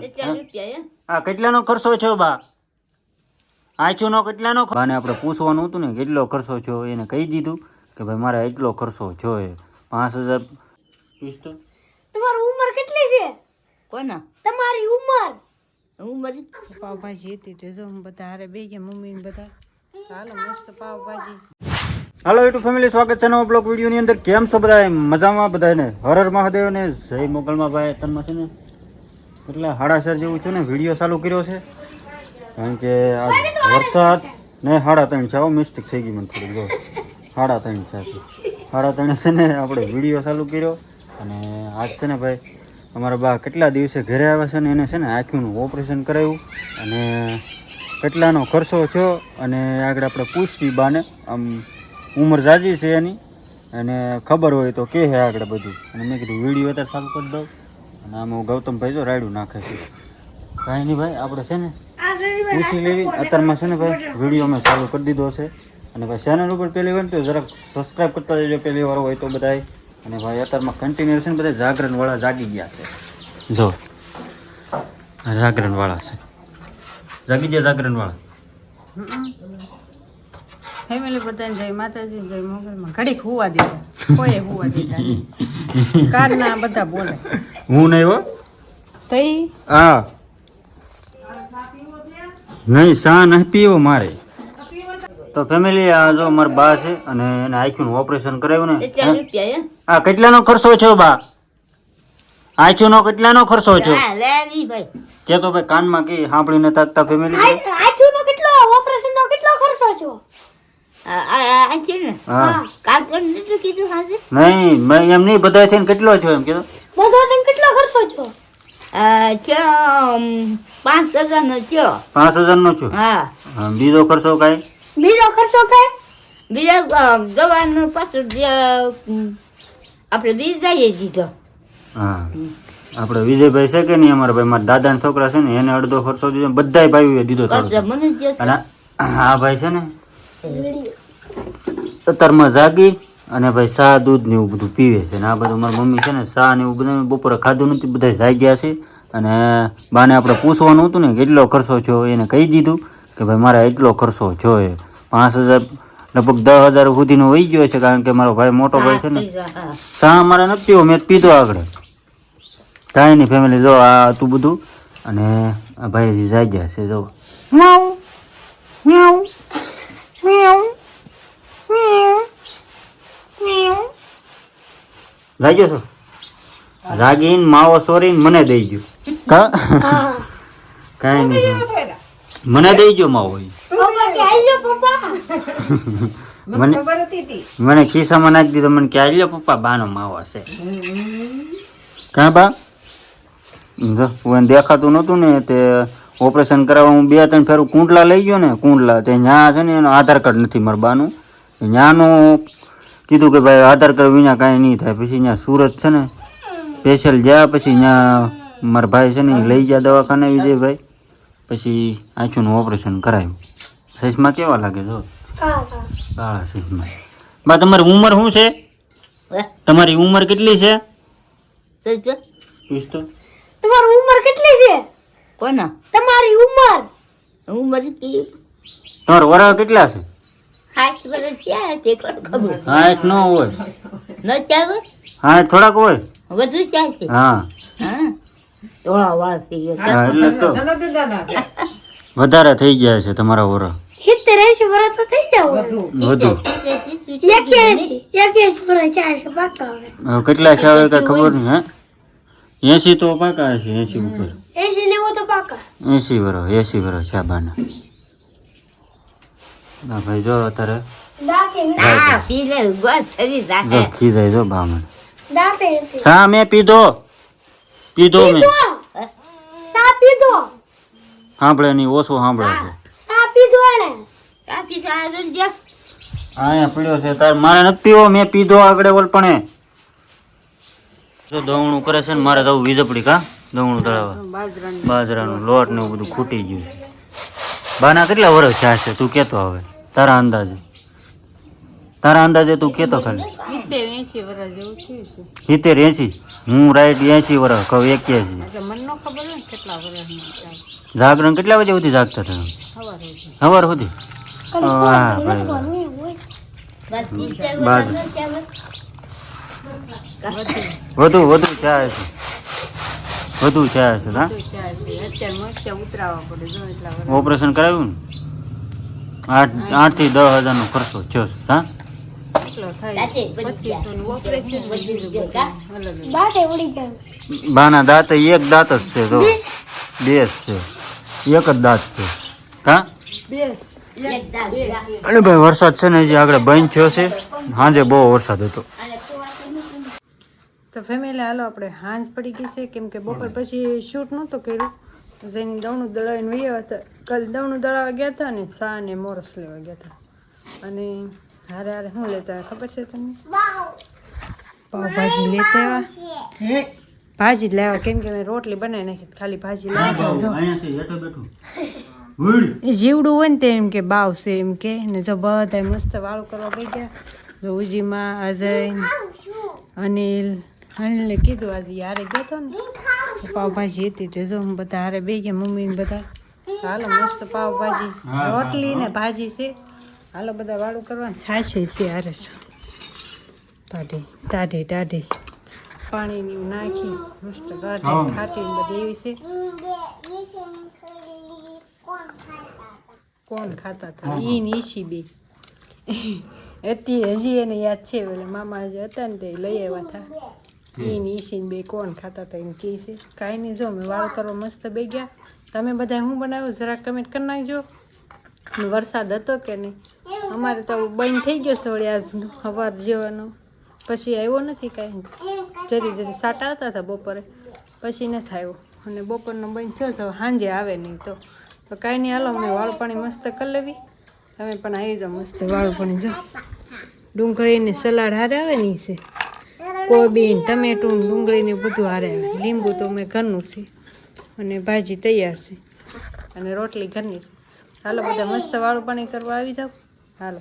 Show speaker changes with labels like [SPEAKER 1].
[SPEAKER 1] આ કેટલાનો ખર્ચો છે બા? આચુનો કેટલાનો? બાને આપણે પૂછવાનું હતું ને કેટલો ખર્ચો છો, એને કહી દીધું કે ભાઈ મારે એટલો ખર્ચો છો એ 5000. પૂછતો
[SPEAKER 2] તમારી ઉંમર કેટલી છે?
[SPEAKER 3] કોના
[SPEAKER 2] તમારી ઉંમર?
[SPEAKER 3] ઉંમર
[SPEAKER 4] પાવભાજી હતી તે જો બધા હારે બે ગયા મમ્મી ને બધા. હાલો મસ્ત પાવભાજી.
[SPEAKER 1] હાલો યુટ્યુબ ફેમિલી, સ્વાગત છે નવા બ્લોગ વિડીયોની અંદર. કેમ છો બધા? મજામાં બધાને? હર હર મહાદેવ ને જય મોગલમાં. ભાઈ તનમાં છે ને એટલે 4:30 જેવું છે ને વિડીયો ચાલુ કર્યો છે, કારણ કે આ વરસાદ ને 3:30 છે. આવો મિસ્ટેક થઈ ગઈ મને થોડી. જો 3:30 છે, 3:30 છે ને આપણે વિડીયો ચાલુ કર્યો. અને આજ છે ને ભાઈ અમારા બા કેટલા દિવસે ઘરે આવ્યા છે ને એને છે ને આંખનું ઓપરેશન કરાવ્યું, અને કેટલાનો ખર્ચો થયો અને આગળ આપણે પૂછવી બાને. આમ ઉંમર જાજી છે એની, અને ખબર હોય તો કે હે આગળ બધું. અને મેં કીધું વિડીયો અત્યારે ચાલુ કરી દઉં. અને આમાં ગૌતમભાઈ જો રાયડું નાખે છે. કાંઈ નહીં ભાઈ, આપણે છે ને પૂછી લેવી અત્યારમાં છે ને ભાઈ વિડીયો મેં ચાલુ કરી દીધો છે. અને ભાઈ ચેનલ ઉપર પહેલી વાર તો જરાક સબસ્ક્રાઈબ કરતા જજો પહેલી વાર હોય તો બધાય. અને ભાઈ અત્યારમાં કન્ટિન્યુ છે ને બધા જાગરણવાળા જાગી ગયા છે. જો જાગરણવાળા છે, જાગી ગયા જાગરણવાળા.
[SPEAKER 4] ફેમિલી બધાને જય માતાજી, જય મોગલમાં. ઘડીક હુવા દીધા, કોઈ હુવા દીધા નહીં. કારના બધા બોલે.
[SPEAKER 1] હું નહીં હો
[SPEAKER 4] તઈ
[SPEAKER 1] હા નહીં, શા નહીં પીવો મારે. તો ફેમિલી આ જો મારા બા છે અને એને આંખનું ઓપરેશન કરાવ્યું ને.
[SPEAKER 3] રૂપિયા
[SPEAKER 1] આ કેટલાનો ખર્ચો છે બા? આંખનો કેટલાનો ખર્ચો છે
[SPEAKER 3] લે દી ભાઈ
[SPEAKER 1] કે તો ભાઈ કાનમાં કે સાંભળીને તાકતા ફેમિલી.
[SPEAKER 2] આચુનો કેટલો ઓપરેશન નો કેટલો ખર્ચો છો?
[SPEAKER 3] આ છે ને
[SPEAKER 1] હા
[SPEAKER 3] કામ કરી દીધું કીધું હાજે
[SPEAKER 1] નહીં, મેં એમ નહીં બધા થઈને કેટલો છો એમ કીધું.
[SPEAKER 2] બધો તમે કેટલો ખર્ચો છો?
[SPEAKER 3] થયો 5000 નો થયો.
[SPEAKER 1] 5000 નો છો?
[SPEAKER 3] હા
[SPEAKER 1] હા, બીજો ખર્ચો કાંઈ?
[SPEAKER 2] બીજો ખર્ચો કઈ?
[SPEAKER 3] બીજા દવાનું પાછું આપણે બીજ જઈએ દીધો.
[SPEAKER 1] હા, આપણે વિજયભાઈ છે કે નહીં અમારા ભાઈ, મારા દાદાના છોકરા છે ને એને અડધો ખર્ચો દીધો, બધાય ભાઈઓએ દીધો થોડો.
[SPEAKER 3] મને જે
[SPEAKER 1] અને આ ભાઈ છે ને અત્યારમાં જાગી અને ભાઈ ચા દૂધ ને એવું બધું પીવે છે. ને આ બધું મારી મમ્મી છે ને ચા ને એવું બધું બપોરે ખાધું નથી, બધા જાગ્યા છે. અને બાને આપણે પૂછવાનું હતું ને કેટલો ખર્ચો છો, એને કહી દીધું કે ભાઈ મારે એટલો ખર્ચો છો એ 5000 લગભગ 10,000 સુધીનો વહી ગયો છે, કારણ કે મારો ભાઈ મોટો ભાઈ છે ને ચા અમારે નથી પીવો, મેં પીધો આગળ. કાંઈ નહીં ફેમિલી, જો આ હતું બધું. અને આ ભાઈ હજી જાગ્યા છે. જો મ્યાઉ મ્યાઉ મ્યાઉ મ્યાઉ મ્યાઉ. જાગ્યો છો? રાગીન માવો સોરીને મને દઈ ગયો. કાંઈ નહીં, મને દઈ ગયો માવો.
[SPEAKER 2] પપ્પા કે આલ્યો પપ્પા.
[SPEAKER 4] મને ખબર હતી.
[SPEAKER 1] મને ખિસ્સામાં નાખી દીધો, મને કે આલ્યો પપ્પા બાનો માવો છે. કાં બા? જો હું દેખાતું નહોતું ને તે ઓપરેશન કરાવવા હું 2-3 ફેરું કુંડલા લઈ ગયો ને, કુંડલા તે ત્યાં છે ને એનો આધાર કાર્ડ નથી મારા બાનું. ત્યાંનું કીધું કે ભાઈ આધાર કાર્ડ વિના કાંઈ નહીં થાય. પછી ત્યાં સુરત છે ને સ્પેશિયલ ગયા, પછી ત્યાં મારા ભાઈ છે ને લઈ ગયા દવાખાને વિજયભાઈ. પછી આંખનું ઓપરેશન કરાવ્યું. સચમાં કેવા લાગે? જો કાળા સચમાં. બા તમારી ઉંમર શું છે? તમારી ઉંમર કેટલી છે? પૂછતો
[SPEAKER 2] તમારી ઉંમર કેટલી છે?
[SPEAKER 3] કોના
[SPEAKER 2] તમારી ઉંમર?
[SPEAKER 3] ઉંમર કી
[SPEAKER 1] તમારા વરા કેટલા છે?
[SPEAKER 3] 60 વર્ષ થયા તે ખબર
[SPEAKER 1] 60 ન હોય,
[SPEAKER 3] ન ચાલે
[SPEAKER 1] 60 થોડાક હોય.
[SPEAKER 3] વધુ ચાલે છે.
[SPEAKER 1] હા
[SPEAKER 3] હા થોડા વાર થઈ ગયો.
[SPEAKER 1] હા, એટલે જ તો વધારે થઈ ગયા છે તમારા વરા.
[SPEAKER 2] 70-80 વર્ષ તો થઈ જાવ.
[SPEAKER 1] વધુ
[SPEAKER 2] 81 વર્ષ 400 પાકા હવે.
[SPEAKER 1] હવે કેટલા છે હવે કઈ ખબર નહીં. હે 80 તો પાકા છે, 80 ઉપર
[SPEAKER 2] 80-90 તો પાકા.
[SPEAKER 1] 80 વર્ષ છે બાના. ના ભાઈ જો અત્યારે
[SPEAKER 2] દાંતે
[SPEAKER 3] ના પી લે ગોળ છરી
[SPEAKER 1] જો
[SPEAKER 3] રાખે.
[SPEAKER 1] ખીજાય જો બા મને.
[SPEAKER 2] દાંતે નથી.
[SPEAKER 1] સા મેં પીધો મેં.
[SPEAKER 2] સા પીધો.
[SPEAKER 1] સાંભળે નહીં, ઓછું સાંભળે છે.
[SPEAKER 2] સા પીધો ને.
[SPEAKER 3] કાપી સાજો જે
[SPEAKER 1] અહીંયા પીડ્યો છે તાર, મારે નથી પીવો, મેં પીધો આગળ ઓલપણે. જો દવણું કરે છે ને મારે જવું વીજપડી. કા દવણું દળાવવા બાજરાનું લોટ ને એવું બધું ખૂટી ગયું છે. બાના કેટલા વર્ષ થયા છે તું કેતો હવે તારા અંદાજે? તારા અંદાજે તું કેતો ખાલી
[SPEAKER 4] 70-80 વર્ષ જેવું થયું છે
[SPEAKER 1] 70-80 હું રાઈટ 80 વર્ષ કહું 81
[SPEAKER 4] એટલે મને ન ખબર હોય ને કેટલા વર્ષનું છે.
[SPEAKER 1] જાગરણ કેટલા વાગે સુધી જાગતા હતા
[SPEAKER 4] સવાર
[SPEAKER 1] સવાર સુધી
[SPEAKER 4] સુધી
[SPEAKER 1] વાહ ભાઈ બાજુ. વધુ વધુ ચાલે છે વધુ ચાલે છે હા
[SPEAKER 4] તો ચાલે છે અત્યારે મસ્ત ઉતરાવવા પડે જો એટલા વર્ષ
[SPEAKER 1] ઓપરેશન કરાવ્યું ને 8 થી 10,000 નો ખર્ચો થયો છે હા
[SPEAKER 4] કેટલો થાય 2500 નું ઓપરેશન બીજું બધું અલગ અલગ
[SPEAKER 2] દાંતે ઉડી જાય
[SPEAKER 1] બાના દાંત એક દાંત જ છે જો બે જ છે એક જ દાંત છે હા અરે ભાઈ વરસાદ છે ને હજી આગળ બંધ થયો છે સાંજે બહુ વરસાદ હતો
[SPEAKER 4] તો ફેમિલી હાલો આપણે હાંજ પડી ગઈ છે કેમ કે બપોર પછી શૂટ નહોતું કર્યું જઈને દવણું દળાવીને વહ્યા હતા કાલે દવણું દળાવવા ગયા હતા ને સા ને મોરસ લેવા ગયા હતા અને હારે હારે શું લેતા ખબર છે તમને પાવભાજી લેતા આવ્યા ભાજી જ લાવ્યા કેમ કે મેં રોટલી બનાવી નાખી ખાલી ભાજી લાવ્યા એ જીવડું હોય ને તે એમ કે બાવ છે એમ કે ને જો બધા મસ્ત વાળું કરવા ગઈ ગયા જો ઉજીમાં અજય અનિલે કીધું આજે હારે ગયો હતો ને પાવભાજી હતી તે જો હું બધા હારે બે ગયા મમ્મી ને બધા હાલો મસ્ત પાવભાજી રોટલી ને ભાજી છે હાલો બધા વાળું કરવા છાશ છે હારે છે ટાઢી ટાઢી ટાઢી પાણીની નાખી મસ્ત ગાઢી ખાટી ને બધી એવી છે કોણ ખાતા હતા ઈ ને ઈશી બે હજી એને યાદ છે એટલે મામા જે હતા ને તે લઈ આવ્યા હતા ઈ ને ઈશી બે કોણ ખાતા હતા એમ કહે છે કાંઈ નહીં જો મેં વાળ કરવા મસ્ત બે ગયા તમે બધા હું બનાવ્યું જરાક કમેન્ટ કરી નાખજો ને વરસાદ હતો કે નહીં અમારે તો બંધ થઈ ગયો છે વળી આજ સવાર જેવાનો પછી આવ્યો નથી કાંઈ જરી જરી સાટા આવતા હતા બપોરે પછી નથી આવ્યો અને બપોરનો બંધ થયો છે સાંજે આવે નહીં તો કાંઈ નહીં હાલો મેં વાળ પાણી મસ્ત કરી લેવી તમે પણ આવી જાઓ મસ્ત વાળ પાણી જો ડુંગળીને સલાડ હારે આવે ને છે કોબી ટમેટું ડુંગળીને બધું હારે આવે લીંબુ તો મેં ઘરનું છે અને ભાજી તૈયાર છે અને રોટલી ઘરની છે હાલો બધા મસ્ત વાળ પાણી કરવા આવી જાઓ હાલો